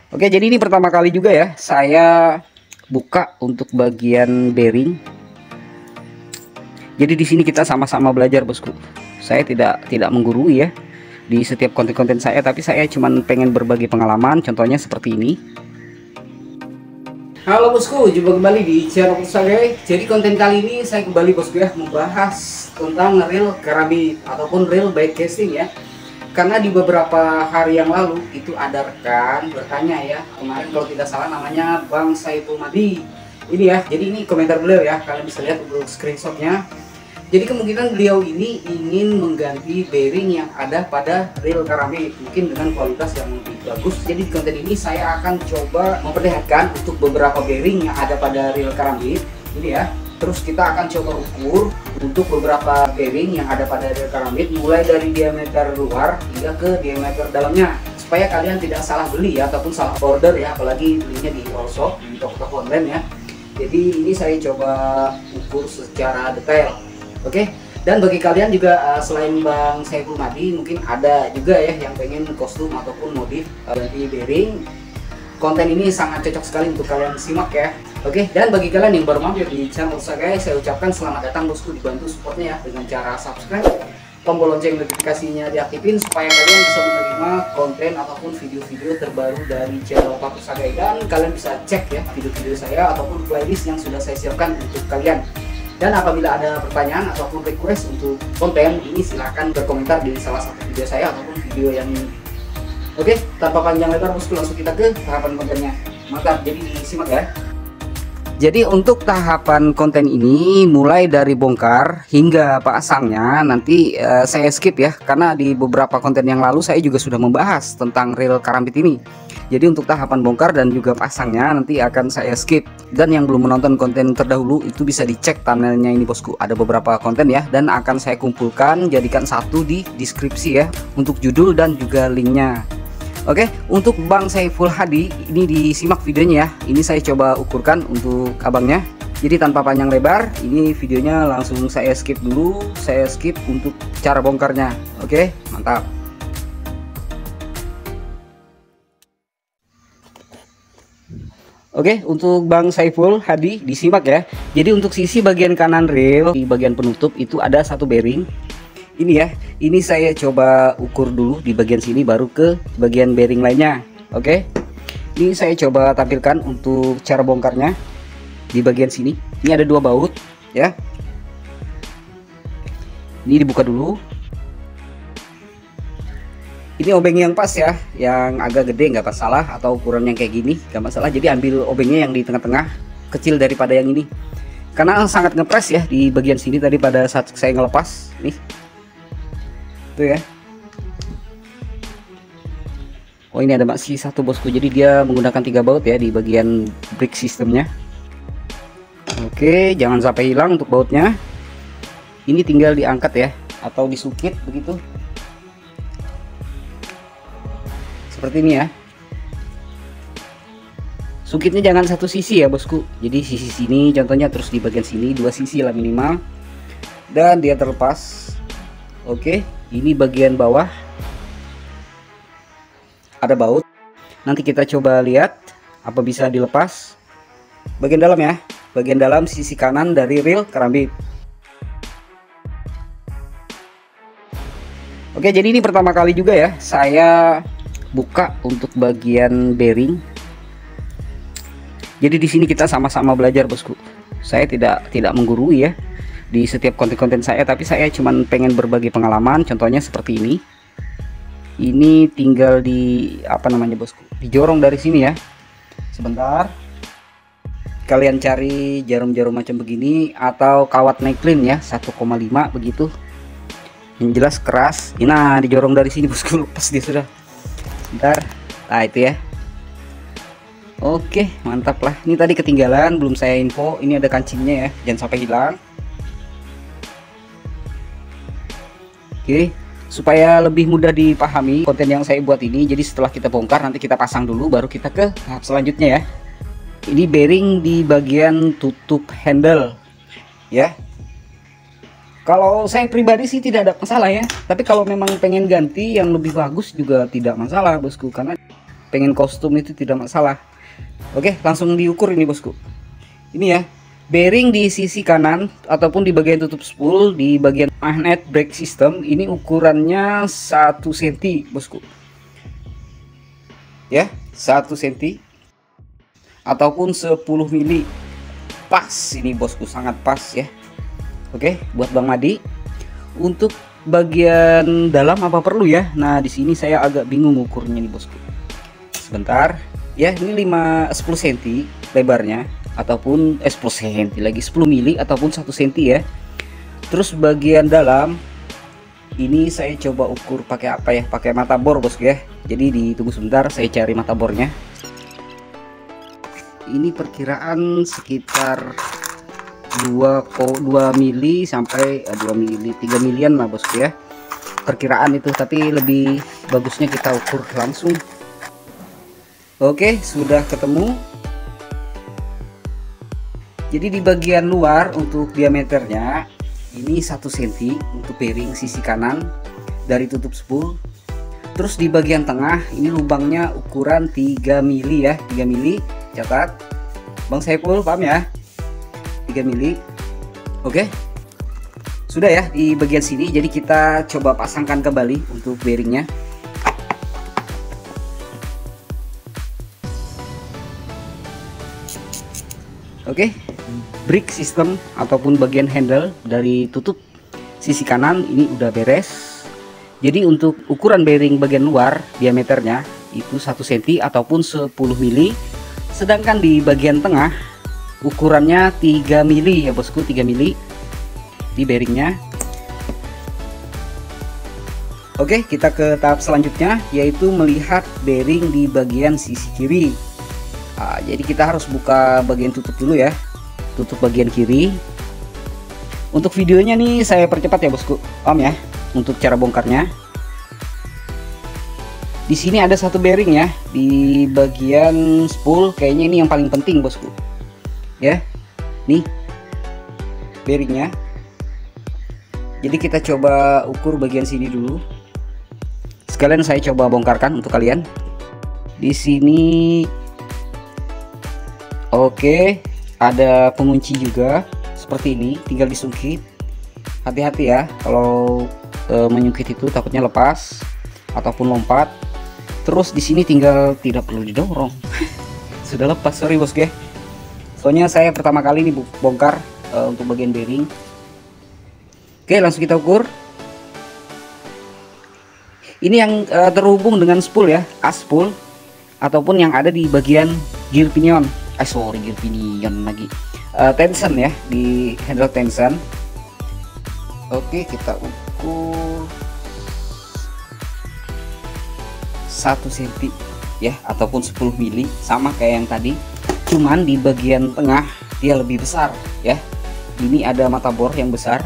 Oke, jadi ini pertama kali juga ya saya buka untuk bagian bearing. Jadi di sini kita sama-sama belajar, bosku. Saya tidak menggurui ya di setiap konten-konten saya, tapi saya cuman pengen berbagi pengalaman, contohnya seperti ini. Halo bosku, jumpa kembali di channel saya. Jadi konten kali ini saya kembali bosku ya membahas tentang reel keramik ataupun reel bike casting ya. Karena di beberapa hari yang lalu itu ada rekan bertanya ya, kemarin kalau tidak salah namanya Bang Saiful Madi. Ini ya, jadi ini komentar beliau ya, kalian bisa lihat untuk screenshotnya. Jadi kemungkinan beliau ini ingin mengganti bearing yang ada pada reel keramik, mungkin dengan kualitas yang lebih bagus. Jadi di konten ini saya akan coba memperlihatkan untuk beberapa bearing yang ada pada reel keramik ini ya. Terus kita akan coba ukur untuk beberapa bearing yang ada pada reel keramik, mulai dari diameter luar hingga ke diameter dalamnya, supaya kalian tidak salah beli ya, ataupun salah order ya, apalagi belinya di all shop, di toko-toko online ya. Jadi ini saya coba ukur secara detail. Oke, dan bagi kalian juga selain Bang Saiful Madi, mungkin ada juga ya yang pengen kostum ataupun modif ganti bearing. Konten ini sangat cocok sekali untuk kalian simak ya. Oke, dan bagi kalian yang baru mampir di channel saya ucapkan selamat datang bosku, dibantu supportnya ya dengan cara subscribe, tombol lonceng notifikasinya diaktifin supaya kalian bisa menerima konten ataupun video-video terbaru dari channel Paku Sagai, dan kalian bisa cek ya video-video saya ataupun playlist yang sudah saya siapkan untuk kalian. Dan apabila ada pertanyaan ataupun request untuk konten ini, silahkan berkomentar di salah satu video saya ataupun video yang ini. Oke, tanpa panjang lebar bosku, langsung kita ke tahapan kontennya. Mantap, jadi disimak ya. Jadi untuk tahapan konten ini mulai dari bongkar hingga pasangnya nanti saya skip ya, karena di beberapa konten yang lalu saya juga sudah membahas tentang reel karambit ini. Jadi untuk tahapan bongkar dan juga pasangnya nanti akan saya skip. Dan yang belum menonton konten terdahulu itu bisa dicek thumbnailnya ini bosku, ada beberapa konten ya, dan akan saya kumpulkan jadikan satu di deskripsi ya, untuk judul dan juga linknya. Oke, untuk Bang Saiful Hadi ini disimak videonya ya. Ini saya coba ukurkan untuk abangnya. Jadi tanpa panjang lebar, ini videonya langsung saya skip dulu. Saya skip untuk cara bongkarnya. Oke, mantap. Oke, untuk Bang Saiful Hadi disimak ya. Jadi untuk sisi bagian kanan reel di bagian penutup itu ada satu bearing. Ini ya, ini saya coba ukur dulu di bagian sini, baru ke bagian bearing lainnya. Oke, ini saya coba tampilkan untuk cara bongkarnya di bagian sini. Ini ada dua baut ya. Ini dibuka dulu. Ini obeng yang pas ya, yang agak gede nggak masalah, atau ukuran yang kayak gini nggak masalah. Jadi ambil obengnya yang di tengah-tengah, kecil daripada yang ini, karena sangat ngepres ya di bagian sini tadi pada saat saya ngelepas nih. Ya. Oh, ini ada masih satu bosku, jadi dia menggunakan 3 baut ya di bagian brake sistemnya. Oke, jangan sampai hilang untuk bautnya. Ini tinggal diangkat ya, atau disukit begitu, seperti ini ya. Sukitnya jangan satu sisi ya bosku, jadi sisi sini contohnya, terus di bagian sini 2 sisi lah minimal, dan dia terlepas. Oke, ini bagian bawah ada baut. Nanti kita coba lihat apa bisa dilepas. Bagian dalam ya, bagian dalam sisi kanan dari reel kerambit. Oke, jadi ini pertama kali juga ya saya buka untuk bagian bearing. Jadi di sini kita sama-sama belajar bosku. Saya tidak menggurui ya di setiap konten-konten saya, tapi saya cuman pengen berbagi pengalaman, contohnya seperti ini. Ini tinggal di apa namanya bosku, dijorong dari sini ya. Sebentar, kalian cari jarum-jarum macam begini atau kawat neklin ya, 1,5 begitu, yang jelas keras. Nah, dijorong dari sini bosku, lepas dia sudah. Bentar, nah itu ya. Oke, mantap lah. Ini tadi ketinggalan, belum saya info. Ini ada kancingnya ya, jangan sampai hilang. Oke, supaya lebih mudah dipahami konten yang saya buat ini, jadi setelah kita bongkar nanti kita pasang dulu, baru kita ke tahap selanjutnya ya. Ini bearing di bagian tutup handle ya. Kalau saya pribadi sih tidak ada masalah ya, tapi kalau memang pengen ganti yang lebih bagus juga tidak masalah bosku, karena pengen kostum itu tidak masalah. Oke, langsung diukur ini bosku. Ini ya, bearing di sisi kanan ataupun di bagian tutup spool di bagian magnet brake system ini ukurannya 1 cm bosku. Ya, 1 cm ataupun 10 mili. Pas ini bosku, sangat pas ya. Oke, buat Bang Madi. Untuk bagian dalam apa perlu ya? Nah, di sini saya agak bingung ukurnya nih bosku. Sebentar. Ya, ini 10 cm lebarnya ataupun 10 cm lagi 10 mili ataupun 1 cm ya. Terus bagian dalam ini saya coba ukur pakai apa ya? Pakai mata bor bosku ya. Jadi ditunggu sebentar, saya cari mata bornya. Ini perkiraan sekitar 2 mili sampai 2 mili 3 milian lah bosku ya. Perkiraan itu, tapi lebih bagusnya kita ukur langsung. Oke, sudah ketemu. Jadi di bagian luar untuk diameternya ini 1 cm untuk bearing sisi kanan dari tutup spool. Terus di bagian tengah ini lubangnya ukuran 3 mili ya, 3 mili. Catat Bang Saiful, paham ya? 3 mili. Oke. Sudah ya di bagian sini. Jadi kita coba pasangkan kembali untuk bearingnya. Oke, brake system ataupun bagian handle dari tutup sisi kanan ini udah beres. Jadi untuk ukuran bearing bagian luar diameternya itu 1 cm ataupun 10 mili. Sedangkan di bagian tengah ukurannya 3 mili ya bosku, 3 mili di bearingnya. Oke, kita ke tahap selanjutnya yaitu melihat bearing di bagian sisi kiri. Nah, jadi kita harus buka bagian tutup dulu ya, tutup bagian kiri. Untuk videonya nih saya percepat ya bosku, paham ya? Untuk cara bongkarnya. Di sini ada satu bearing ya di bagian spool, kayaknya ini yang paling penting bosku. Ya, nih bearingnya. Jadi kita coba ukur bagian sini dulu. Sekalian saya coba bongkarkan untuk kalian. Di sini. Oke, ada pengunci juga seperti ini, tinggal disungkit. Hati-hati ya kalau menyungkit itu takutnya lepas ataupun lompat. Terus di sini tinggal tidak perlu didorong. Sudah lepas, sorry bosku ya. Soalnya saya pertama kali ini bongkar untuk bagian bearing. Oke, langsung kita ukur. Ini yang terhubung dengan spool ya, aspul ataupun yang ada di bagian gear pinion. Gear pinion lagi. Tension ya, di handle tension. Oke, kita ukur 1 cm ya, ataupun 10 mili, sama kayak yang tadi. Cuman di bagian tengah dia lebih besar ya. Ini ada mata bor yang besar,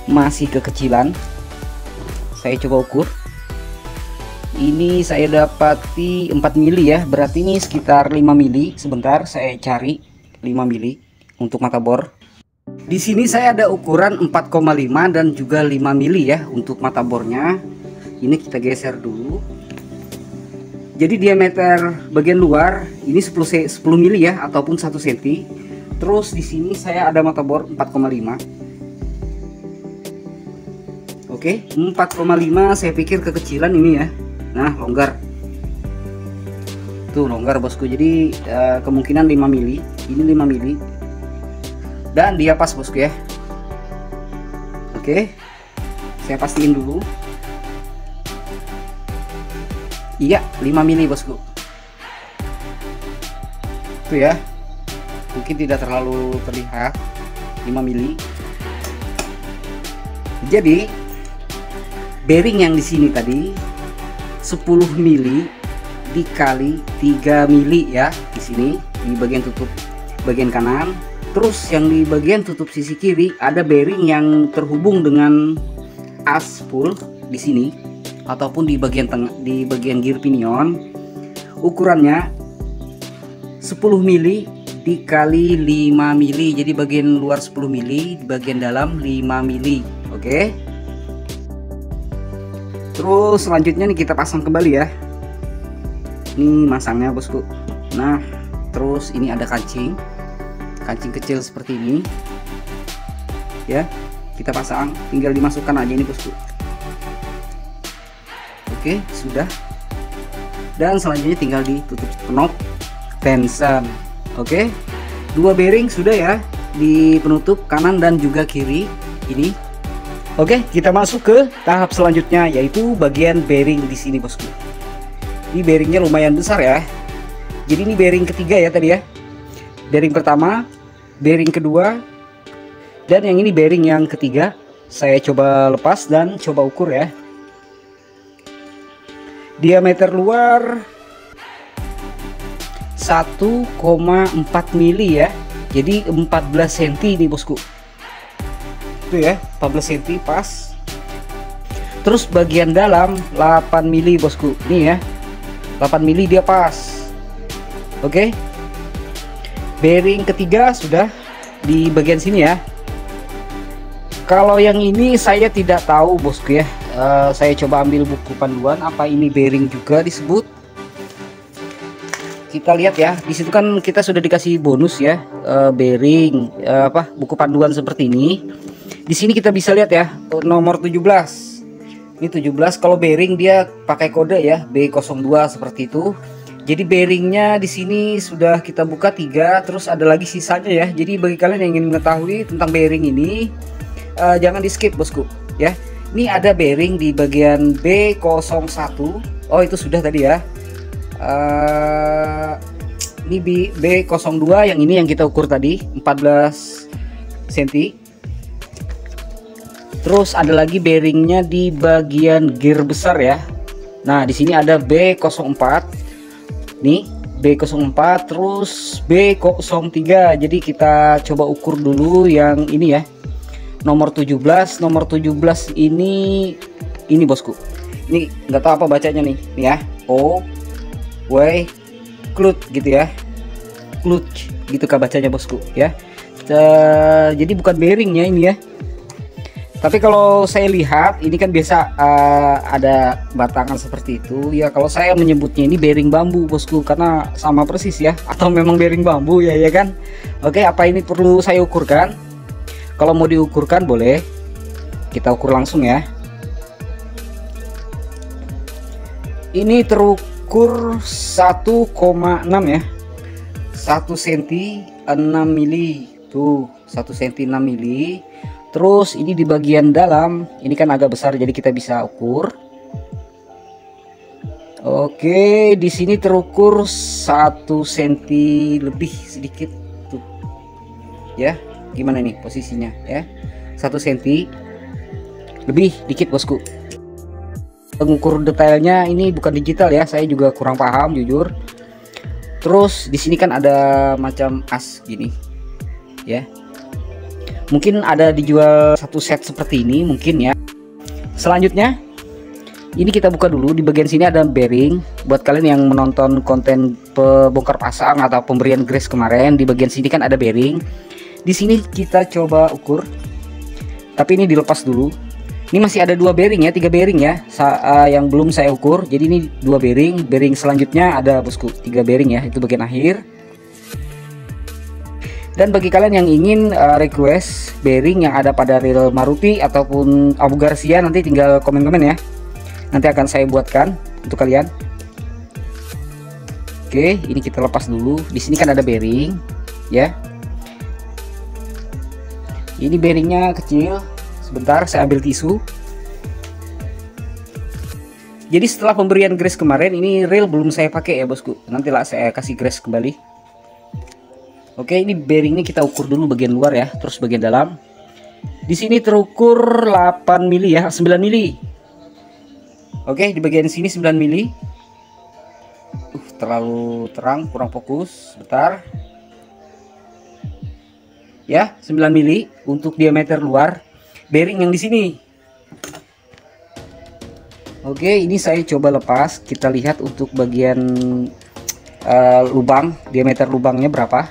masih kekecilan. Saya coba ukur. Ini saya dapati 4 mili ya, berarti ini sekitar 5 mili. Sebentar saya cari 5 mili untuk mata bor. Di sini saya ada ukuran 4,5 dan juga 5 mili ya untuk mata bornya. Ini kita geser dulu. Jadi diameter bagian luar ini 10 mili ya, ataupun 1 cm. Terus di sini saya ada mata bor 4,5. Oke, 4,5 saya pikir kekecilan ini ya. Nah, longgar. Tuh longgar bosku. Jadi kemungkinan 5 mili. Ini 5 mili. Dan dia pas bosku ya. Oke. Saya pastiin dulu. Iya, 5 mili bosku. Tuh ya. Mungkin tidak terlalu terlihat. 5 mili. Jadi bearing yang di sini tadi 10 mili dikali 3 mili ya, di sini di bagian tutup bagian kanan. Terus yang di bagian tutup sisi kiri ada bearing yang terhubung dengan aspul di sini ataupun di bagian tengah, di bagian gear pinion. Ukurannya 10 mili dikali 5 mili. Jadi bagian luar 10 mili, bagian dalam 5 mili. Oke. Terus selanjutnya nih kita pasang kembali ya. Ini masangnya bosku. Nah, terus ini ada kancing kecil seperti ini ya, kita pasang, tinggal dimasukkan aja ini bosku. Oke, sudah. Dan selanjutnya tinggal ditutup knop tension. Oke, 2 bearing sudah ya di penutup kanan dan juga kiri ini. Oke, kita masuk ke tahap selanjutnya, yaitu bagian bearing di sini bosku. Ini bearingnya lumayan besar ya. Jadi ini bearing ketiga ya tadi ya. Bearing pertama, bearing kedua, dan yang ini bearing yang ketiga. Saya coba lepas dan coba ukur ya. Diameter luar 1,4 mili ya. Jadi 14 cm nih bosku. Itu ya, 14 cm pas. Terus bagian dalam 8 mili bosku. Nih ya. 8 mili dia pas. Oke. Bearing ketiga sudah di bagian sini ya. Kalau yang ini saya tidak tahu bosku ya. Saya coba ambil buku panduan, apa ini bearing juga disebut. Kita lihat ya, di situ kan kita sudah dikasih bonus ya, bearing buku panduan seperti ini. Di sini kita bisa lihat ya, nomor 17. Ini 17, kalau bearing dia pakai kode ya, B02 seperti itu. Jadi bearingnya di sini sudah kita buka 3, terus ada lagi sisanya ya. Jadi bagi kalian yang ingin mengetahui tentang bearing ini, jangan di skip bosku ya. Ini ada bearing di bagian B01. Oh itu sudah tadi ya. Ini B02, yang ini yang kita ukur tadi 14 cm. Terus ada lagi bearingnya di bagian gear besar ya. Nah di sini ada B04. Nih B04, terus B03. Jadi kita coba ukur dulu yang ini ya, nomor 17. Nomor 17 ini bosku. Ini nggak tahu apa bacanya nih ya, O W clutch gitu ya, clutch gitu kah bacanya bosku ya. Jadi bukan bearingnya ini ya. Tapi kalau saya lihat ini kan biasa ada batangan seperti itu ya. Kalau saya menyebutnya ini bearing bambu bosku, karena sama persis ya. Atau memang bearing bambu ya kan. Oke, apa ini perlu saya ukurkan? Kalau mau diukurkan boleh, kita ukur langsung ya. Ini terukur 1,6 ya, 1 cm 6 mili tuh, 1 cm 6 mili. Terus ini di bagian dalam ini kan agak besar, jadi kita bisa ukur. Oke, di sini terukur 1 cm lebih sedikit tuh ya. Gimana nih posisinya ya, 1 cm lebih dikit bosku. Pengukur detailnya ini bukan digital ya, saya juga kurang paham jujur. Terus di sini kan ada macam as gini ya, mungkin ada dijual satu set seperti ini mungkin ya. Selanjutnya ini kita buka dulu, di bagian sini ada bearing. Buat kalian yang menonton konten pembongkar pasang atau pemberian grace kemarin, di bagian sini kan ada bearing. Di sini kita coba ukur, tapi ini dilepas dulu. Ini masih ada 2 bearing ya, 3 bearing ya, yang belum saya ukur. Jadi ini 2 bearing. Bearing selanjutnya ada bosku 3 bearing ya, itu bagian akhir. Dan bagi kalian yang ingin request bearing yang ada pada reel Maruti ataupun Abu Garcia, nanti tinggal komen-komen ya. Nanti akan saya buatkan untuk kalian. Oke, ini kita lepas dulu. Di sini kan ada bearing ya. Ini bearingnya kecil. Sebentar, saya ambil tisu. Jadi setelah pemberian grease kemarin, ini reel belum saya pakai ya bosku. Nantilah saya kasih grease kembali. Oke, ini bearingnya kita ukur dulu bagian luar ya, terus bagian dalam. Di sini terukur 8 mili ya, 9 mili. Oke, di bagian sini 9 mili. Terlalu terang, kurang fokus. Bentar. Ya, 9 mili untuk diameter luar bearing yang di sini. Oke, ini saya coba lepas. Kita lihat untuk bagian lubang, diameter lubangnya berapa.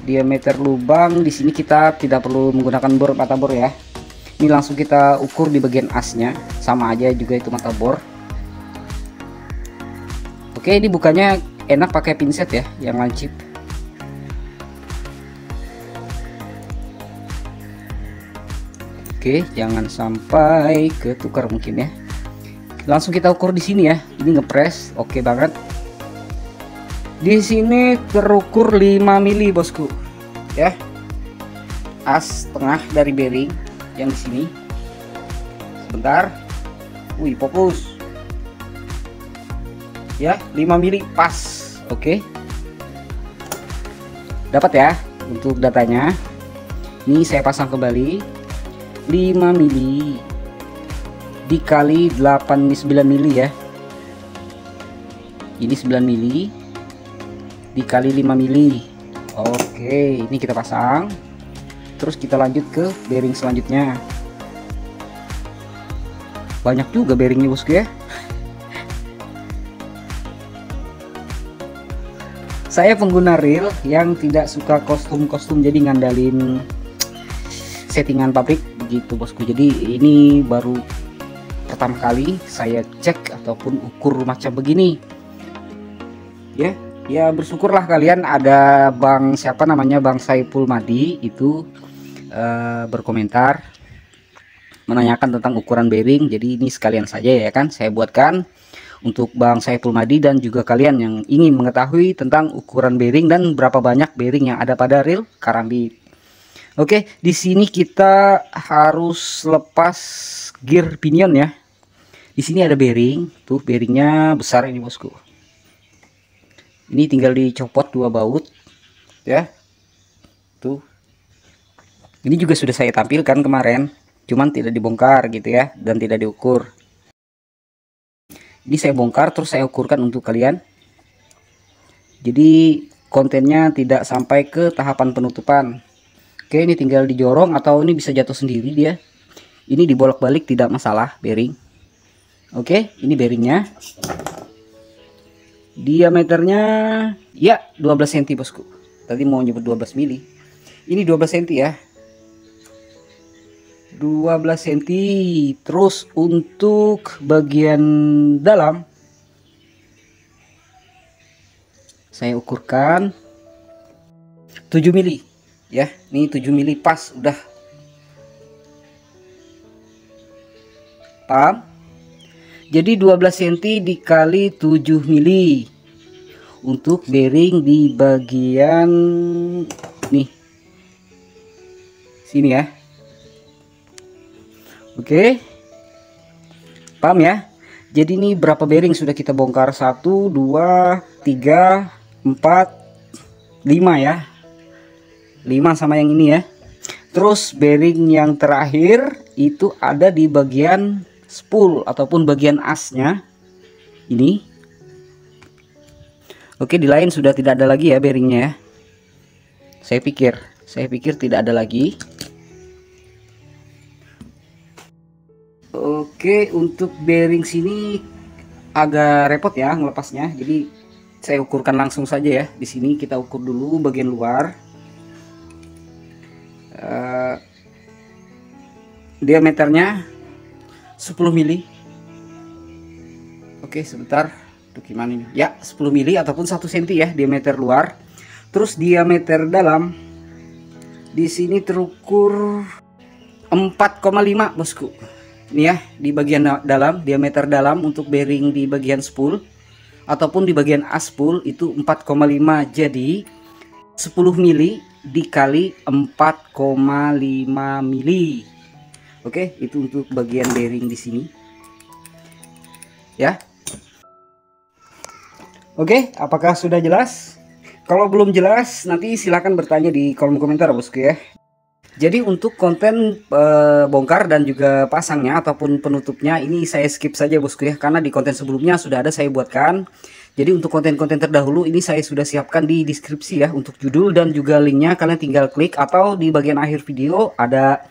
Diameter lubang di sini kita tidak perlu menggunakan bor mata bor ya. Ini langsung kita ukur di bagian asnya, sama aja juga itu mata bor. Oke, ini bukannya enak pakai pinset ya, yang lancip. Oke, jangan sampai ketukar mungkin ya. Langsung kita ukur di sini ya. Ini ngepres, oke banget. Di sini terukur 5 mili bosku. Ya. As tengah dari bearing yang di sini. Sebentar. Wih, fokus. Ya, 5 mili pas. Oke. Dapat ya untuk datanya. Ini saya pasang kembali. 5 mili dikali 9 mili ya. Ini 9 mili dikali 5 mili. Oke, ini kita pasang. Terus kita lanjut ke bearing selanjutnya. Banyak juga bearingnya bosku ya. Saya pengguna reel yang tidak suka kostum-kostum, jadi ngandalin settingan pabrik begitu bosku. Jadi ini baru pertama kali saya cek ataupun ukur macam begini ya. Ya bersyukurlah kalian ada Bang siapa namanya, Bang Saiful Madi itu berkomentar menanyakan tentang ukuran bearing. Jadi ini sekalian saja ya kan saya buatkan untuk Bang Saiful Madi dan juga kalian yang ingin mengetahui tentang ukuran bearing dan berapa banyak bearing yang ada pada reel karambit. Oke, di sini kita harus lepas gear pinion ya. Di sini ada bearing, tuh bearingnya besar ini bosku. Ini tinggal dicopot 2 baut ya. Tuh. Ini juga sudah saya tampilkan kemarin, cuman tidak dibongkar gitu ya dan tidak diukur. Ini saya bongkar terus saya ukurkan untuk kalian. Jadi kontennya tidak sampai ke tahapan penutupan. Oke, ini tinggal dijorong atau ini bisa jatuh sendiri dia. Ini dibolak-balik tidak masalah bearing. Oke, ini bearingnya. Diameternya ya 12 cm bosku. Tadi mau nyebut 12 mili. Ini 12 cm ya. 12 cm. Terus untuk bagian dalam saya ukurkan 7 mili. Ya, ini 7 mili pas udah. Paham? Jadi 12 cm dikali 7 mili untuk bearing di bagian nih sini ya. Oke. Paham ya? Jadi ini berapa bearing sudah kita bongkar? 1 2 3 4 5 ya. 5 sama yang ini ya. Terus bearing yang terakhir itu ada di bagian spool ataupun bagian asnya ini. Oke, di lain sudah tidak ada lagi ya bearingnya ya. Saya pikir tidak ada lagi. Oke, untuk bearing sini agak repot ya melepasnya. Jadi saya ukurkan langsung saja ya. Di sini kita ukur dulu bagian luar. Diameternya 10 mili. Oke, sebentar. Tuh gimana ini? Ya, 10 mili ataupun 1 cm ya diameter luar. Terus diameter dalam di sini terukur 4,5 bosku. Ini ya di bagian dalam, diameter dalam untuk bearing di bagian spool ataupun di bagian as spool itu 4,5. Jadi 10 mili dikali 4,5 mili. Oke, itu untuk bagian bearing di sini. Ya. Oke, apakah sudah jelas? Kalau belum jelas, nanti silakan bertanya di kolom komentar bosku ya. Jadi untuk konten bongkar dan juga pasangnya ataupun penutupnya ini saya skip saja bosku ya, karena di konten sebelumnya sudah ada saya buatkan. Jadi untuk konten-konten terdahulu ini saya sudah siapkan di deskripsi ya, untuk judul dan juga linknya kalian tinggal klik, atau di bagian akhir video ada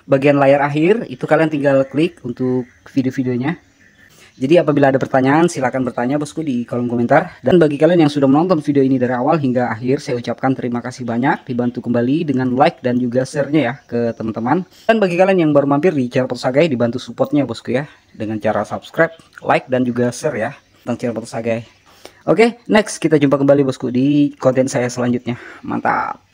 bagian layar akhir, itu kalian tinggal klik untuk video-videonya. Jadi apabila ada pertanyaan silahkan bertanya bosku di kolom komentar. Dan bagi kalian yang sudah menonton video ini dari awal hingga akhir, saya ucapkan terima kasih banyak. Dibantu kembali dengan like dan juga share-nya ya ke teman-teman. Dan bagi kalian yang baru mampir di channel Sagai, dibantu supportnya bosku ya, dengan cara subscribe, like dan juga share ya tentang channel Sagai. Oke, next kita jumpa kembali bosku di konten saya selanjutnya. Mantap.